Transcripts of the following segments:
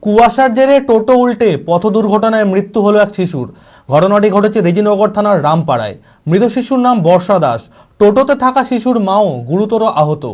কুয়াশার জেরে টোটো উল্টে পথ দুর্ঘটনায় মৃত্যু হলো এক শিশুর। ঘটনাটি ঘটেছে রেজিনগর থানার রামপাড়ায়। মৃত শিশুর নাম বর্ষা দাস। টোটোতে থাকা শিশুর মাও গুরুতর আহত।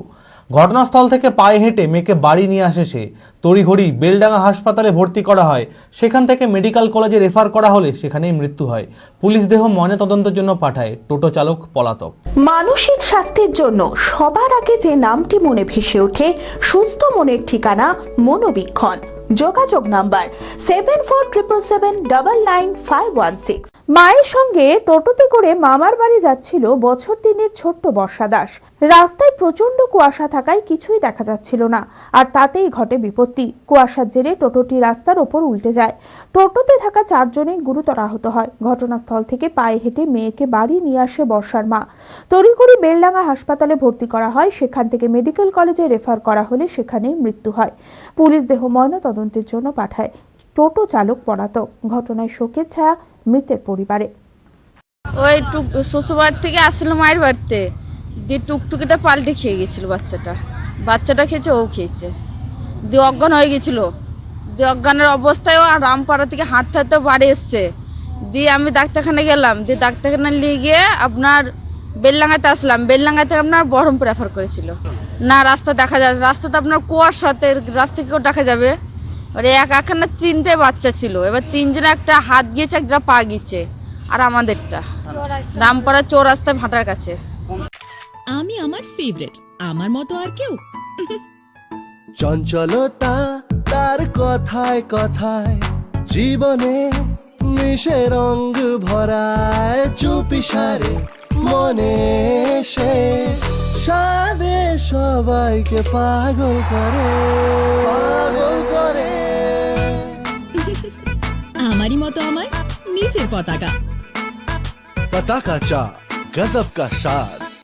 ঘটনাস্থল থেকে পায়ে হেঁটে মেয়েকে বাড়ি নিয়ে আসে সে। তড়িঘড়ি বেলডাঙ্গা হাসপাতালে ভর্তি করা হয়। সেখান থেকে মেডিকেল কলেজে রেফার করা হলে সেখানেই মৃত্যু হয়। পুলিশ দেহ ময়নাতদন্তের জন্য পাঠায়। টোটো চালক পলাতক। মানসিক স্বাস্থ্যের জন্য সবার আগে যে নামটি মনে ভেসে ওঠে, সুস্থ মনের ঠিকানা মনোবীক্ষণ। যোগাযোগ নাম্বার 7477799516। মায়ের সঙ্গে টোটোতে করে মামার বাড়ি যাচ্ছিল বছর 3-এর ছোট্ট বর্ষা দাস। রাস্তায় প্রচন্ড কুয়াশা থাকায় কিছুই দেখা যাচ্ছিল না, আর তাতেই ঘটে বিপত্তি। কুয়াশার জেরে টোটোটি রাস্তার ওপর উল্টে যায়। টোটোতে থাকা 4 জনই গুরুতর আহত হয়। ঘটনাস্থল থেকে পায়ে হেঁটে মেয়েকে বাড়ি নিয়ে আসে বর্ষার মা। তড়িঘড়ি বেলডাঙ্গা হাসপাতালে ভর্তি করা হয়। সেখান থেকে মেডিকেল কলেজে রেফার করা হলে সেখানেই মৃত্যু হয়। পুলিশ দেহ ময়নাতদন্তের জন্য পাঠায়। টোটো চালক পলাতক। ঘটনায় শোকের ছায়া মৃতের পরিবারে। ওই শ্বশুরবাড়ি থেকে আসছিল মায়ের বাড়িতে, দিয়ে টুকটুকিটা পাল্টে খেয়ে গেছিল। বাচ্চাটা খেয়েছে, ও খেয়েছে, দিয়ে অজ্ঞান হয়ে গেছিল। দিয়ে অজ্ঞানের অবস্থায় ও রামপাড়া থেকে হাঁটতে হাঁটতে বাড়ি এসছে। দিয়ে আমি ডাক্তারখানে গেলাম, দিয়ে ডাক্তারখানা নিয়ে গিয়ে আপনার বেলডাঙ্গাতে আসলাম। বেলডাঙ্গা থেকে আপনার বহরমপুর রেফার করেছিল। না রাস্তা দেখা যায়, রাস্তাতে আপনার কুয়াশাতে রাস্তা কেউ দেখা যাবে। এবারে এখানে 3টে বাচ্চা ছিল। এবার 3 জনে একটা হাত গিয়েছে, একটা পা গিয়েছে, আর আমাদেরটা রামপাড়া চৌরাস্তায় ভাটার কাছে। আমি আমার ফেভারিট, আমার মতো আর কেউ। চঞ্চলতা তার কথায় কথায় জীবনে মিশে রঙ ভরায়। চুপি সারে মনে সে সাদে সবাইকে পাগল করে, পাগল করে। আমারই মতো আমার নিচের পতাকা। पता का चा गजब का शाद,